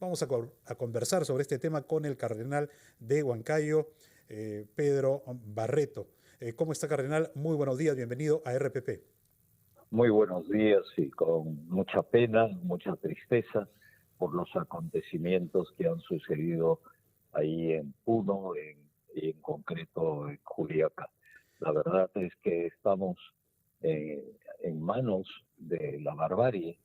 Vamos a conversar sobre este tema con el cardenal de Huancayo, Pedro Barreto. ¿Cómo está, cardenal? Muy buenos días, bienvenido a RPP. Muy buenos días y con mucha pena, mucha tristeza por los acontecimientos que han sucedido ahí en Puno y en concreto en Juliaca. La verdad es que estamos en manos de la barbarie.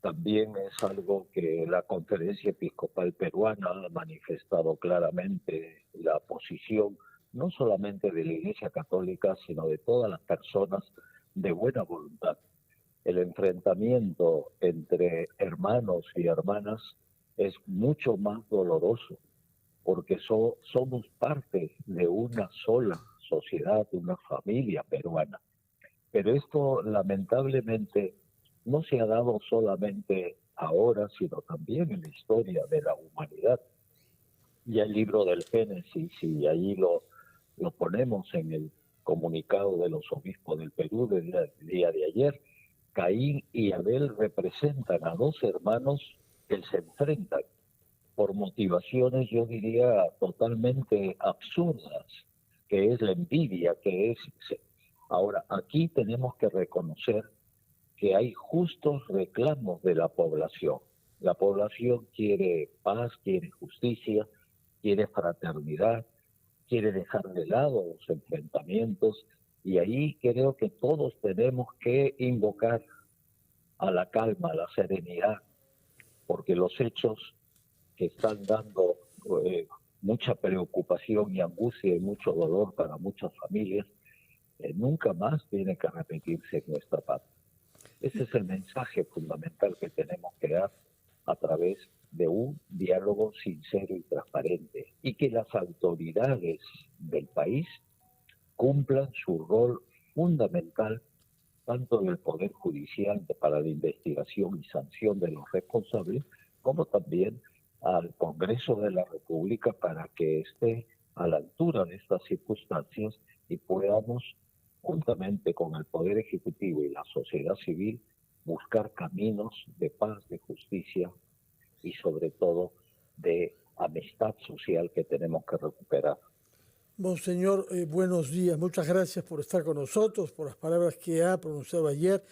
También es algo que la Conferencia Episcopal Peruana ha manifestado claramente la posición no solamente de la Iglesia Católica, sino de todas las personas de buena voluntad. El enfrentamiento entre hermanos y hermanas es mucho más doloroso porque somos parte de una sola sociedad, una familia peruana. Pero esto lamentablemente no se ha dado solamente ahora, sino también en la historia de la humanidad. Ya el libro del Génesis, y ahí lo ponemos en el comunicado de los obispos del Perú del día de ayer, Caín y Abel representan a dos hermanos que se enfrentan por motivaciones, yo diría, totalmente absurdas, que es la envidia, que es... Ahora, aquí tenemos que reconocer que hay justos reclamos de la población. La población quiere paz, quiere justicia, quiere fraternidad, quiere dejar de lado los enfrentamientos, y ahí creo que todos tenemos que invocar a la calma, a la serenidad, porque los hechos que están dando eh, mucha preocupación y angustia y mucho dolor para muchas familias, nunca más tiene que repetirse en nuestra patria. Ese es el mensaje fundamental que tenemos que dar a través de un diálogo sincero y transparente, y que las autoridades del país cumplan su rol fundamental, tanto en el Poder Judicial para la investigación y sanción de los responsables, como también al Congreso de la República para que esté a la altura de estas circunstancias y podamos, juntamente con el Poder Ejecutivo y la sociedad civil, buscar caminos de paz, de justicia y sobre todo de amistad social que tenemos que recuperar. Monseñor, buenos días. Muchas gracias por estar con nosotros, por las palabras que ha pronunciado ayer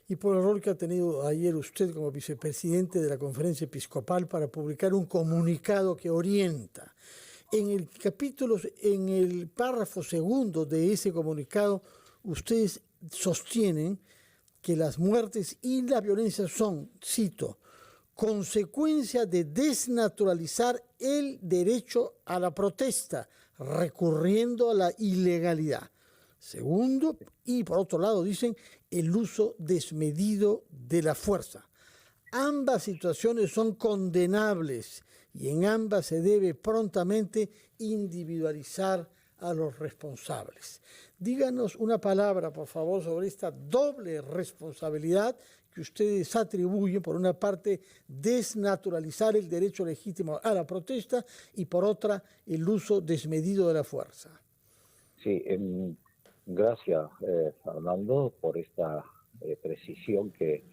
y por el rol que ha tenido ayer usted como vicepresidente de la Conferencia Episcopal para publicar un comunicado que orienta. En el párrafo segundo de ese comunicado, ustedes sostienen que las muertes y la violencia son, cito, consecuencia de desnaturalizar el derecho a la protesta, recurriendo a la ilegalidad. Segundo, y por otro lado dicen, el uso desmedido de la fuerza. Ambas situaciones son condenables y en ambas se debe prontamente individualizar a los responsables. Díganos una palabra, por favor, sobre esta doble responsabilidad que ustedes atribuyen, por una parte, desnaturalizar el derecho legítimo a la protesta y por otra, el uso desmedido de la fuerza. Sí, gracias, Fernando, por esta precisión que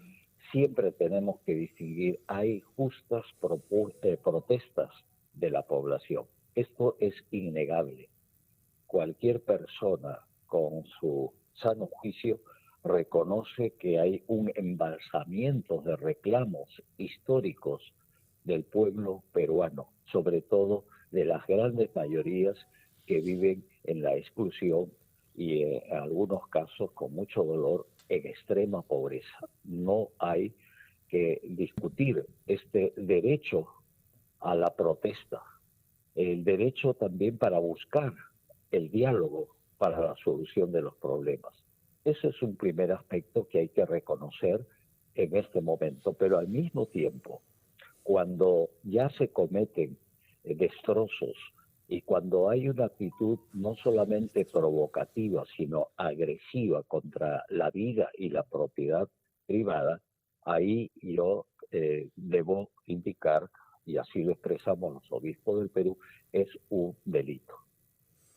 siempre tenemos que distinguir. Hay justas protestas de la población. Esto es innegable. Cualquier persona con su sano juicio reconoce que hay un embalsamiento de reclamos históricos del pueblo peruano, sobre todo de las grandes mayorías que viven en la exclusión y en algunos casos con mucho dolor en extrema pobreza. No hay que discutir este derecho a la protesta, el derecho también para buscar el diálogo para la solución de los problemas. Ese es un primer aspecto que hay que reconocer en este momento, pero al mismo tiempo, cuando ya se cometen destrozos y cuando hay una actitud no solamente provocativa, sino agresiva contra la vida y la propiedad privada, ahí yo debo indicar, y así lo expresamos los obispos del Perú, es un delito.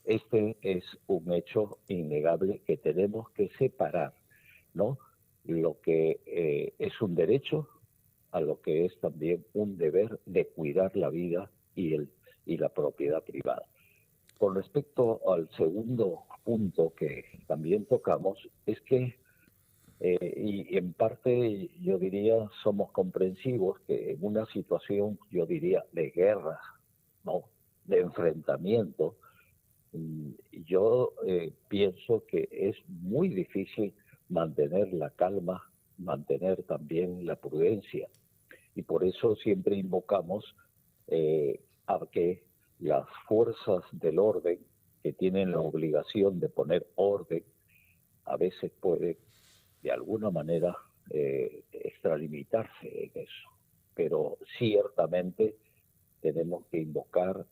Este es un hecho innegable que tenemos que separar, ¿no? Lo que es un derecho a lo que es también un deber de cuidar la vida y la propiedad privada. Con respecto al segundo punto que también tocamos, es que, y en parte yo diría, somos comprensivos que en una situación, yo diría, de guerra, ¿no?, de enfrentamiento, yo pienso que es muy difícil mantener la calma, mantener también la prudencia. Y por eso siempre invocamos a que las fuerzas del orden, que tienen la obligación de poner orden, a veces pueden de alguna manera extralimitarse en eso. Pero ciertamente tenemos que invocar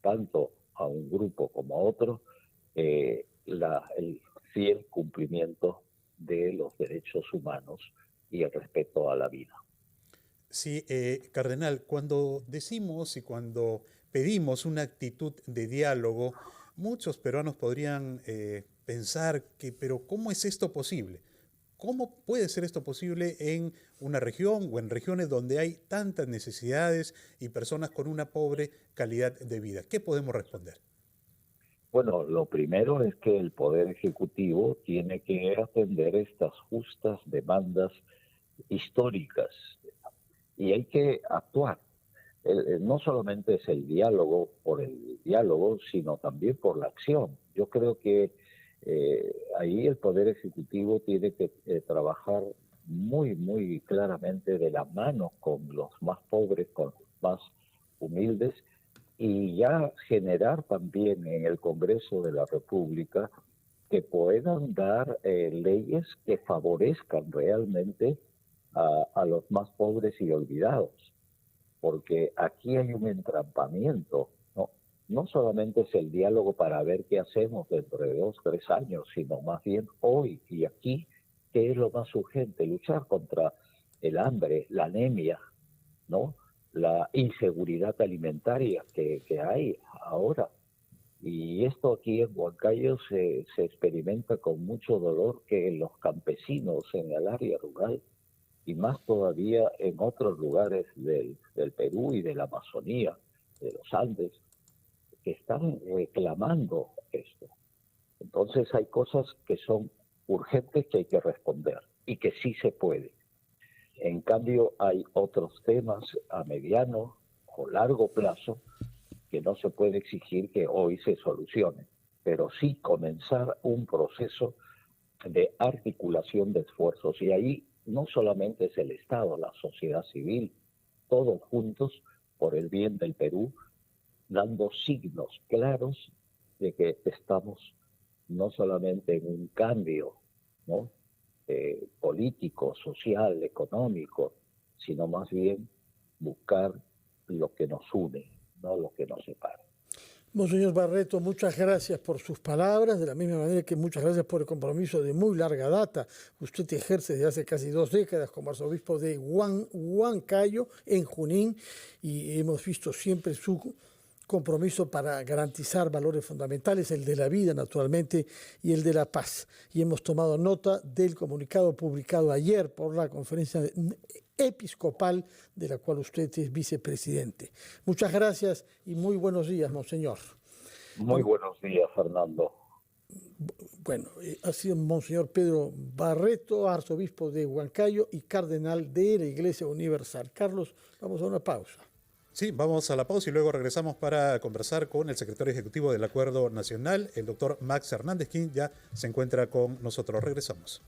tanto a un grupo como a otro el fiel cumplimiento de los derechos humanos y el respeto a la vida. Sí, cardenal, cuando decimos y cuando pedimos una actitud de diálogo, muchos peruanos podrían pensar que, pero ¿cómo es esto posible? ¿Cómo puede ser esto posible en una región o en regiones donde hay tantas necesidades y personas con una pobre calidad de vida? ¿Qué podemos responder? Bueno, lo primero es que el Poder Ejecutivo tiene que atender estas justas demandas históricas y hay que actuar. No solamente es el diálogo por el diálogo, sino también por la acción. Yo creo que ahí el Poder Ejecutivo tiene que trabajar muy, muy claramente de la mano con los más pobres, con los más humildes, y ya generar también en el Congreso de la República que puedan dar leyes que favorezcan realmente a los más pobres y olvidados, porque aquí hay un entrampamiento, ¿no? No solamente es el diálogo para ver qué hacemos dentro de 2, 3 años, sino más bien hoy y aquí, ¿qué es lo más urgente? Luchar contra el hambre, la anemia, ¿no?, la inseguridad alimentaria que hay ahora. Y esto aquí en Huancayo se experimenta con mucho dolor, que los campesinos en el área rural, y más todavía en otros lugares del Perú y de la Amazonía, de los Andes, que están reclamando esto. Entonces hay cosas que son urgentes que hay que responder y que sí se puede. En cambio, hay otros temas a mediano o largo plazo que no se puede exigir que hoy se solucionen, pero sí comenzar un proceso de articulación de esfuerzos. Y ahí no solamente es el Estado, la sociedad civil, todos juntos por el bien del Perú, dando signos claros de que estamos no solamente en un cambio, ¿no?, político, social, económico, sino más bien buscar lo que nos une, no lo que nos separa. Monseñor Barreto, muchas gracias por sus palabras, de la misma manera que muchas gracias por el compromiso de muy larga data. Usted ejerce desde hace casi 2 décadas como arzobispo de Huancayo, en Junín, y hemos visto siempre su compromiso para garantizar valores fundamentales, el de la vida naturalmente y el de la paz. Y hemos tomado nota del comunicado publicado ayer por la Conferencia Episcopal de la cual usted es vicepresidente. Muchas gracias y muy buenos días, Monseñor. Muy buenos días, Fernando. Bueno, ha sido Monseñor Pedro Barreto, arzobispo de Huancayo y cardenal de la Iglesia Universal. Carlos, vamos a una pausa. Sí, vamos a la pausa y luego regresamos para conversar con el secretario ejecutivo del Acuerdo Nacional, el doctor Max Hernández, quien ya se encuentra con nosotros. Regresamos.